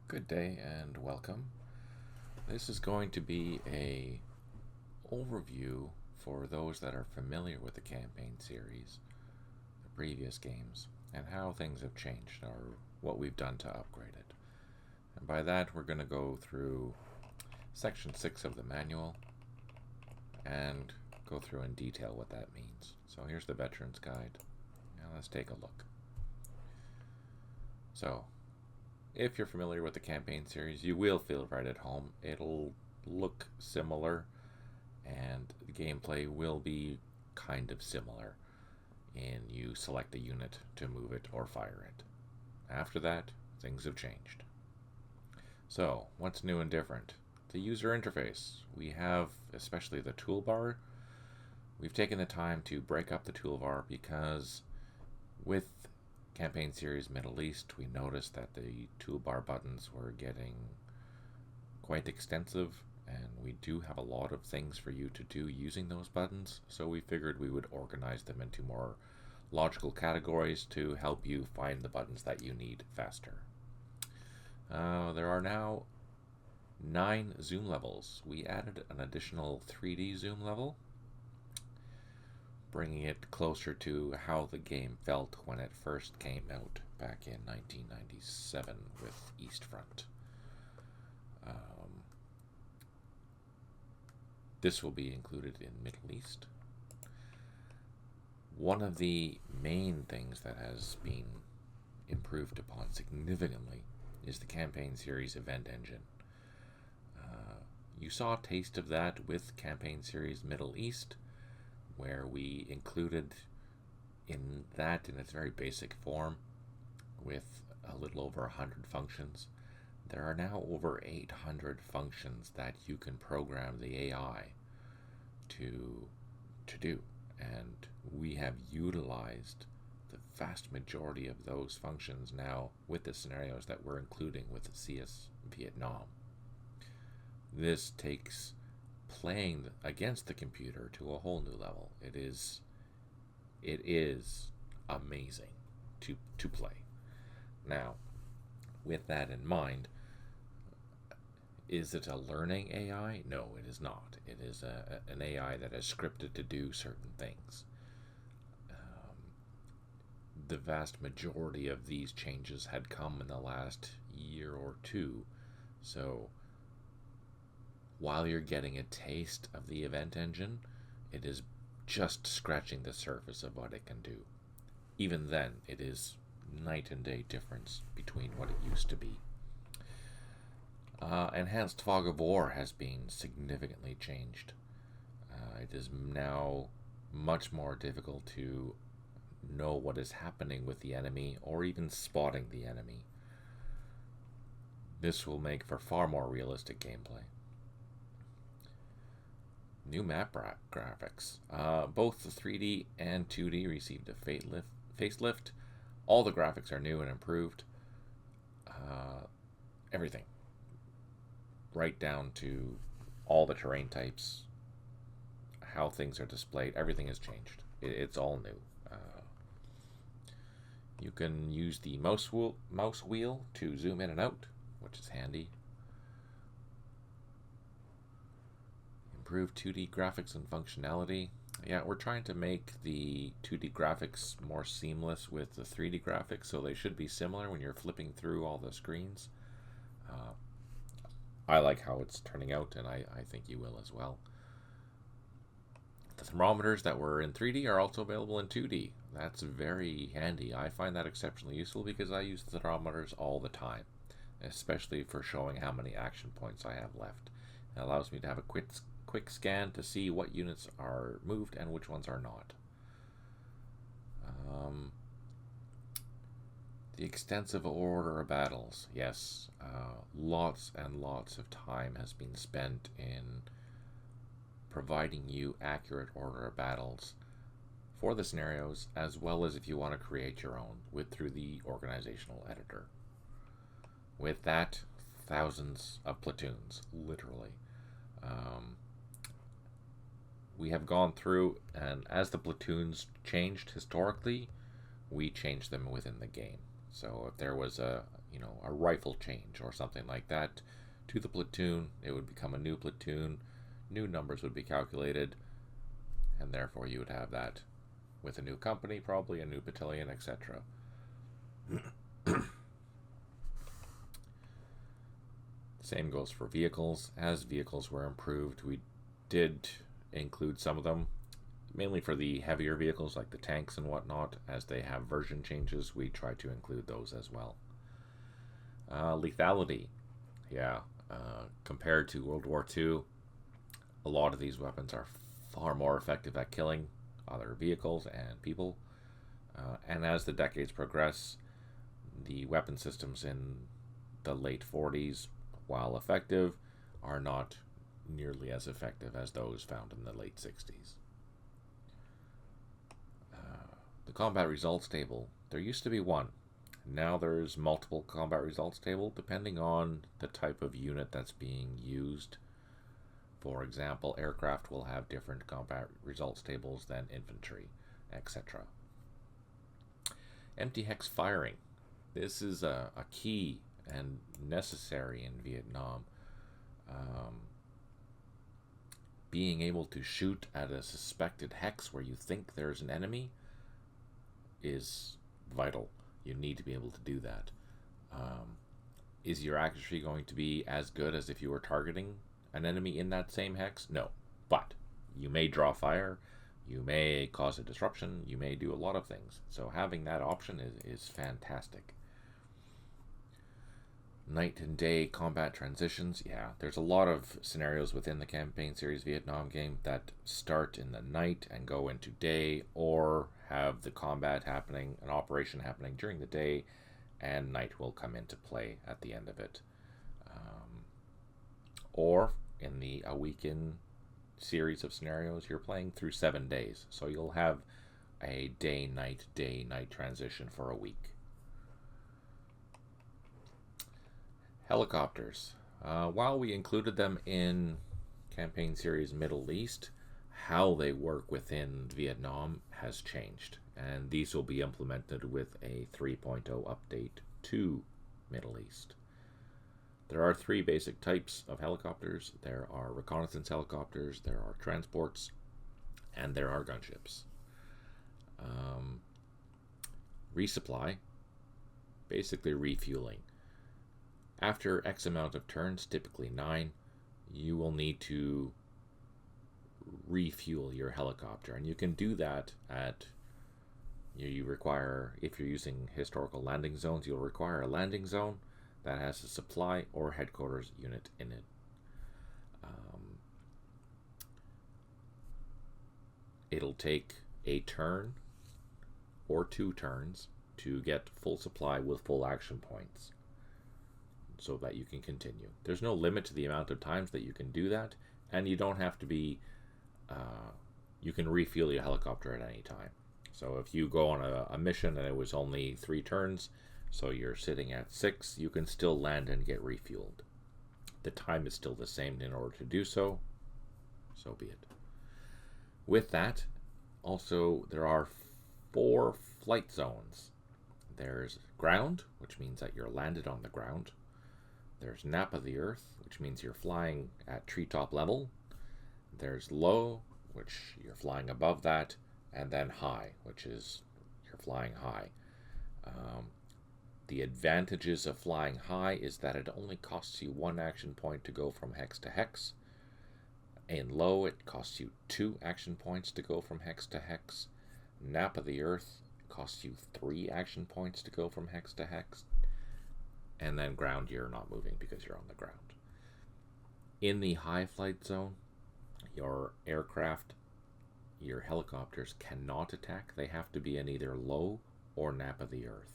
Good day and welcome. This is going to be a overview for those that are familiar with the campaign series, the previous games, and how things have changed or what we've done to upgrade it. And by that, we're going to go through section 6 of the manual and go through in detail what that means. So here's the Veteran's Guide. Now let's take a look. So, if you're familiar with the campaign series, you will feel right at home. It'll look similar, and the gameplay will be kind of similar in you select a unit to move it or fire it. After that, things have changed. So, what's new and different? The user interface. We have, especially the toolbar, we've taken the time to break up the toolbar because with Campaign Series Middle East, we noticed that the toolbar buttons were getting quite extensive, and we do have a lot of things for you to do using those buttons, so we figured we would organize them into more logical categories to help you find the buttons that you need faster. There are now 9 zoom levels. We added an additional 3D zoom level, bringing it closer to how the game felt when it first came out back in 1997 with Eastfront. This will be included in Middle East. One of the main things that has been improved upon significantly is the campaign series event engine. You saw a taste of that with Campaign Series Middle East, where we included in its very basic form with a little over 100 functions. There are now over 800 functions that you can program the AI to do, and we have utilized the vast majority of those functions now with the scenarios that we're including with the CS Vietnam. This takes playing against the computer to a whole new level. It is amazing to play. Now, with that in mind, is it a learning AI? No, it is not. It is an AI that is scripted to do certain things. The vast majority of these changes had come in the last year or two, so while you're getting a taste of the event engine, it is just scratching the surface of what it can do. Even then, it is night and day difference between what it used to be. Enhanced Fog of War has been significantly changed. It is now much more difficult to know what is happening with the enemy or even spotting the enemy. This will make for far more realistic gameplay. New map graphics. Both the 3D and 2D received a facelift. All the graphics are new and improved. Everything. Right down to all the terrain types, how things are displayed, everything has changed. It's all new. You can use the mouse wheel to zoom in and out, which is handy. Improved 2D graphics and functionality. Yeah, we're trying to make the 2D graphics more seamless with the 3D graphics, so they should be similar when you're flipping through all the screens. I like how it's turning out, and I think you will as well. The thermometers that were in 3D are also available in 2D. That's very handy. I find that exceptionally useful because I use the thermometers all the time, especially for showing how many action points I have left. It allows me to have a quick scan to see what units are moved and which ones are not. The extensive order of battles. Yes, lots and lots of time has been spent in providing you accurate order of battles for the scenarios, as well as if you want to create your own through the organizational editor. With that, thousands of platoons, literally. We have gone through, and as the platoons changed historically, we changed them within the game. So if there was a rifle change or something like that to the platoon, it would become a new platoon. New numbers would be calculated, and therefore you would have that with a new company, probably a new battalion, etc. Same goes for vehicles. As vehicles were improved, we did include some of them, mainly for the heavier vehicles like the tanks and whatnot. As they have version changes, we try to include those as well. Lethality. Yeah, compared to World War II, a lot of these weapons are far more effective at killing other vehicles and people. And as the decades progress, the weapon systems in the late 40s, while effective, are not nearly as effective as those found in the late 60s. The combat results table. There used to be one. Now there's multiple combat results table depending on the type of unit that's being used. For example, aircraft will have different combat results tables than infantry, etc. Empty hex firing. This is a key and necessary in Vietnam. Being able to shoot at a suspected hex where you think there's an enemy is vital. You need to be able to do that. Is your accuracy going to be as good as if you were targeting an enemy in that same hex? No. But you may draw fire, you may cause a disruption, you may do a lot of things. So having that option is fantastic. Night and day combat transitions. Yeah, there's a lot of scenarios within the Campaign Series Vietnam game that start in the night and go into day, or have the combat happening, an operation happening during the day, and night will come into play at the end of it. Or in the A Weekend series of scenarios, you're playing through 7 days, so you'll have a day-night transition for a week. Helicopters. While we included them in Campaign Series Middle East, how they work within Vietnam has changed, and these will be implemented with a 3.0 update to Middle East. There are 3 basic types of helicopters. There are reconnaissance helicopters, there are transports, and there are gunships. Resupply, basically refueling. After X amount of turns, typically 9, you will need to refuel your helicopter, and you can do that at you require, if you're using historical landing zones, you'll require a landing zone that has a supply or headquarters unit in it. It'll take a turn or 2 turns to get full supply with full action points so that you can continue. There's no limit to the amount of times that you can do that, and you don't have to be you can refuel your helicopter at any time. So if you go on a mission and it was only 3 turns, so you're sitting at 6, you can still land and get refueled. The time is still the same in order to do so. So be it. With that, also there are 4 flight zones. There's ground, which means that you're landed on the ground. There's nap of the earth, which means you're flying at treetop level. There's low, which you're flying above that, and then high, which is you're flying high. The advantages of flying high is that it only costs you 1 action point to go from hex to hex. In low, it costs you 2 action points to go from hex to hex. Nap of the earth costs you 3 action points to go from hex to hex. And then ground, you're not moving because you're on the ground. In the high flight zone, your aircraft, your helicopters cannot attack. They have to be in either low or nap of the earth.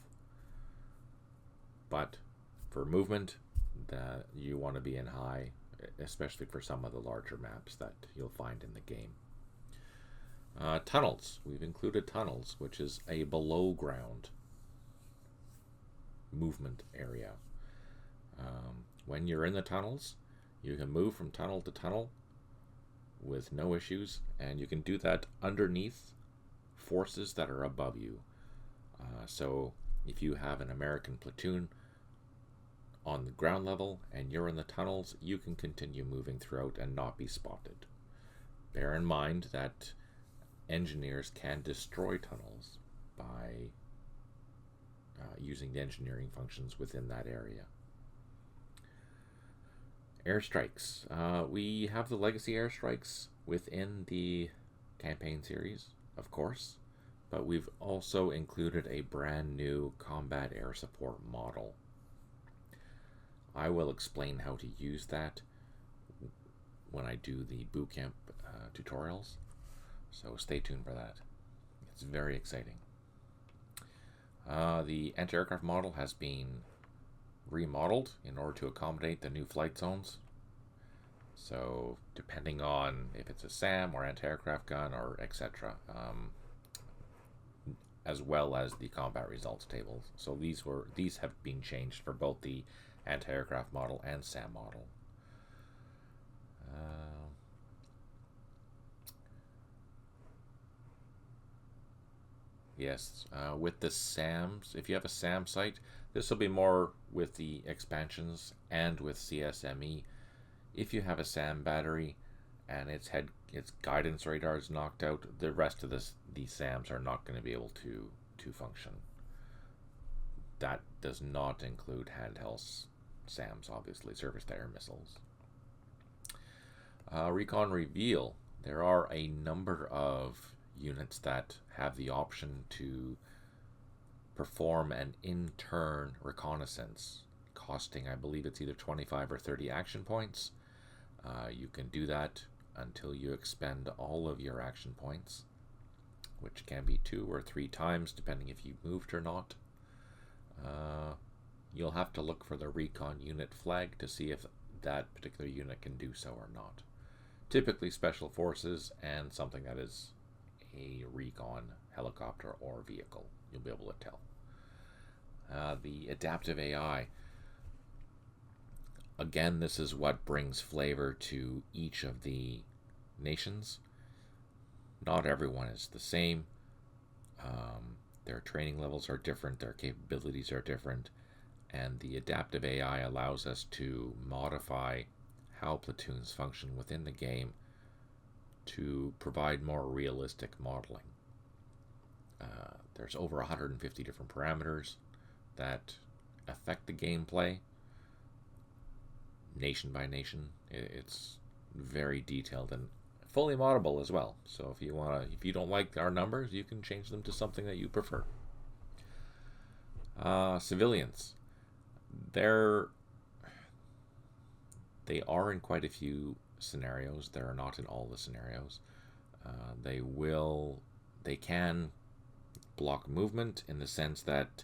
But for movement, you want to be in high, especially for some of the larger maps that you'll find in the game. Tunnels. We've included tunnels, which is a below ground movement area. When you're in the tunnels, you can move from tunnel to tunnel with no issues, and you can do that underneath forces that are above you. So If you have an American platoon on the ground level and you're in the tunnels, you can continue moving throughout and not be spotted. Bear in mind that engineers can destroy tunnels by using the engineering functions within that area. Airstrikes. We have the legacy airstrikes within the campaign series, of course, but we've also included a brand new combat air support model. I will explain how to use that when I do the bootcamp tutorials, so stay tuned for that. It's very exciting. The anti-aircraft model has been remodeled in order to accommodate the new flight zones. So depending on if it's a SAM or anti-aircraft gun or etc., as well as the combat results tables. So these have been changed for both the anti-aircraft model and SAM model. Yes, with the SAMs, if you have a SAM site, this will be more with the expansions and with CSME. If you have a SAM battery and its guidance radar is knocked out, the rest of the SAMs are not going to be able to function. That does not include handheld SAMs, obviously, surface-to-air missiles. Recon Reveal. There are a number of units that have the option to perform an in-turn reconnaissance, costing, I believe it's either 25 or 30 action points. You can do that until you expend all of your action points, which can be 2 or 3 times depending if you moved or not. You'll have to look for the recon unit flag to see if that particular unit can do so or not. Typically special forces and something that is a recon helicopter or vehicle. You'll be able to tell. The adaptive AI. Again, this is what brings flavor to each of the nations. Not everyone is the same. Their training levels are different, their capabilities are different, and the adaptive AI allows us to modify how platoons function within the game to provide more realistic modeling. There's over 150 different parameters that affect the gameplay, nation by nation. It's very detailed and fully moddable as well. So if you don't like our numbers, you can change them to something that you prefer. Civilians. They are in quite a few scenarios. They are not in all the scenarios. They can block movement in the sense that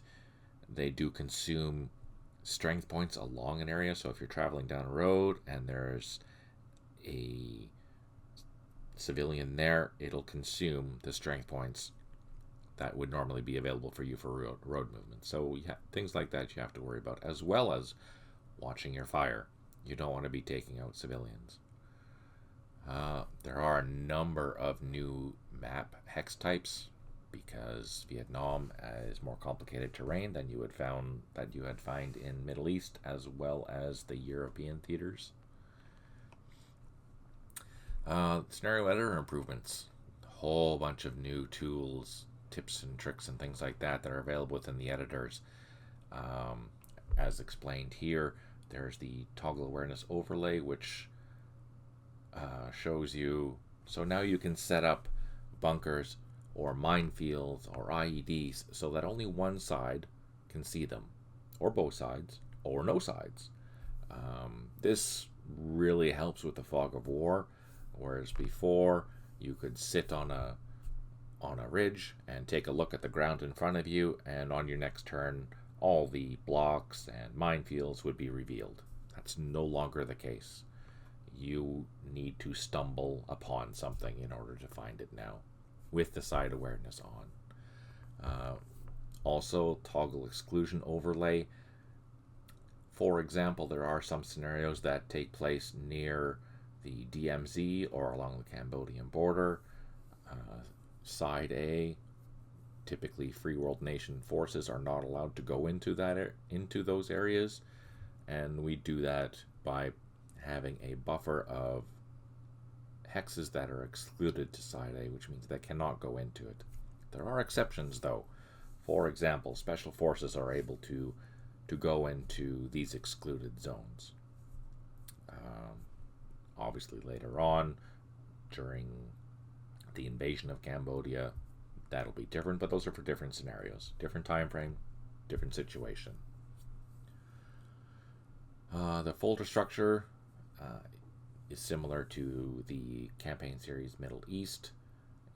they do consume strength points along an area. So if you're traveling down a road and there's a civilian there, it'll consume the strength points that would normally be available for you for road movement. So things like that you have to worry about, as well as watching your fire. You don't want to be taking out civilians. There are a number of new map hex types because Vietnam is more complicated terrain than you would find in Middle East as well as the European theaters. Scenario editor improvements. A whole bunch of new tools, tips and tricks and things like that are available within the editors. As explained here, there's the toggle awareness overlay, which shows you, so now you can set up bunkers or minefields or IEDs so that only one side can see them, or both sides, or no sides. This really helps with the fog of war, whereas before you could sit on a ridge and take a look at the ground in front of you, and on your next turn all the blocks and minefields would be revealed. That's no longer the case. You need to stumble upon something in order to find it now, with the side awareness on. Also, toggle exclusion overlay. For example, there are some scenarios that take place near the DMZ or along the Cambodian border. Side A, Typically, free world nation forces are not allowed to go into into those areas, and we do that by having a buffer of hexes that are excluded to side A, which means they cannot go into it. There are exceptions, though. For example, special forces are able to go into these excluded zones. Obviously, later on, during the invasion of Cambodia, that'll be different, but those are for different scenarios, different time frame, different situation. The folder structure is similar to the campaign series Middle East.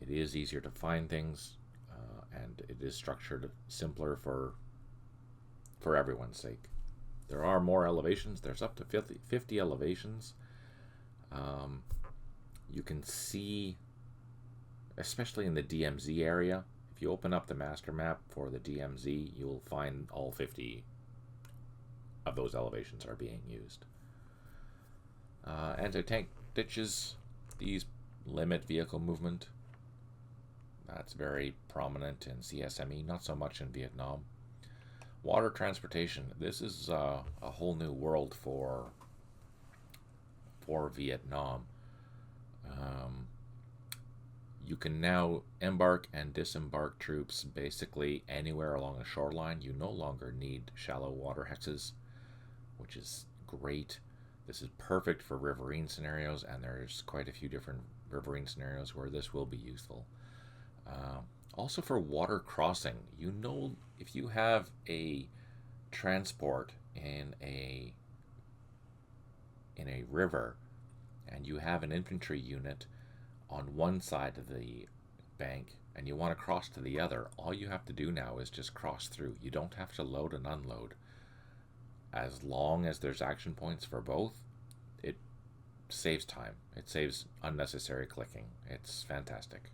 It is easier to find things, and it is structured simpler for everyone's sake. There are more elevations. There's up to 50 elevations. You can see, especially in the DMZ area, if you open up the master map for the DMZ, you'll find all 50 of those elevations are being used. Anti-tank ditches, these limit vehicle movement. That's very prominent in CSME, not so much in Vietnam. Water transportation, this is a whole new world for Vietnam. You can now embark and disembark troops basically anywhere along the shoreline. You no longer need shallow water hexes, which is great. This is perfect for riverine scenarios, and there's quite a few different riverine scenarios where this will be useful. Also for water crossing, if you have a transport in a river and you have an infantry unit on one side of the bank and you want to cross to the other, all you have to do now is just cross through. You don't have to load and unload. As long as there's action points for both, it saves time. It saves unnecessary clicking. It's fantastic.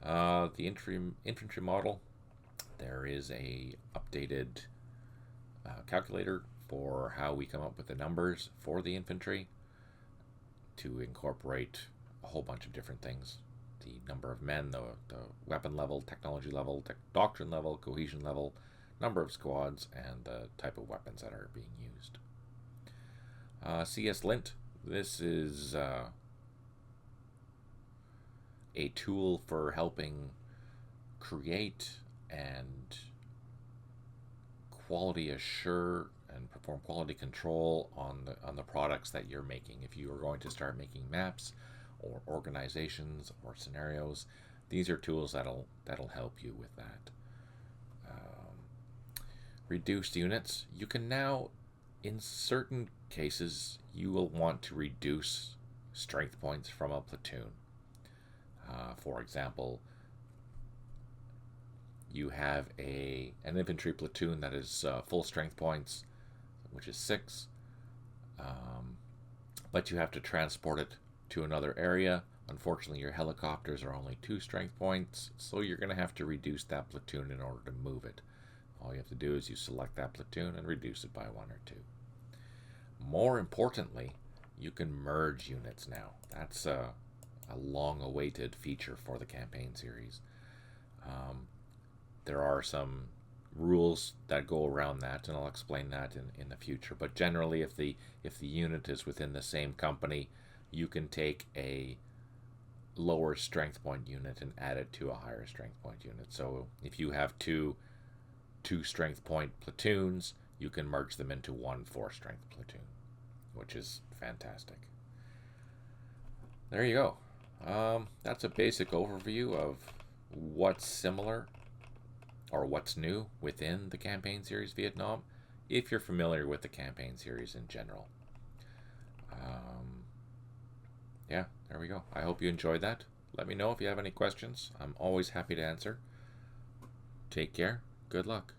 The infantry model, there is a updated calculator for how we come up with the numbers for the infantry to incorporate a whole bunch of different things. The number of men, the weapon level, technology level, doctrine level, cohesion level, number of squads, and the type of weapons that are being used. CS Lint, this is a tool for helping create and quality assure and perform quality control on the products that you're making. If you are going to start making maps or organizations or scenarios, these are tools that'll help you with that. Reduced units, you can now, in certain cases, you will want to reduce strength points from a platoon. For example, you have an infantry platoon that is full strength points, which is 6, but you have to transport it to another area. Unfortunately, your helicopters are only 2 strength points, so you're going to have to reduce that platoon in order to move it. All you have to do is you select that platoon and reduce it by 1 or 2. More importantly, you can merge units now. That's a long-awaited feature for the campaign series. There are some rules that go around that, and I'll explain that in the future. But generally, if the unit is within the same company, you can take a lower strength point unit and add it to a higher strength point unit. So if you have two strength point platoons, you can merge them into one 4-strength platoon, which is fantastic. There you go. That's a basic overview of what's similar or what's new within the campaign series Vietnam, if you're familiar with the campaign series in general. Yeah, there we go. I hope you enjoyed that. Let me know if you have any questions. I'm always happy to answer. Take care. Good luck.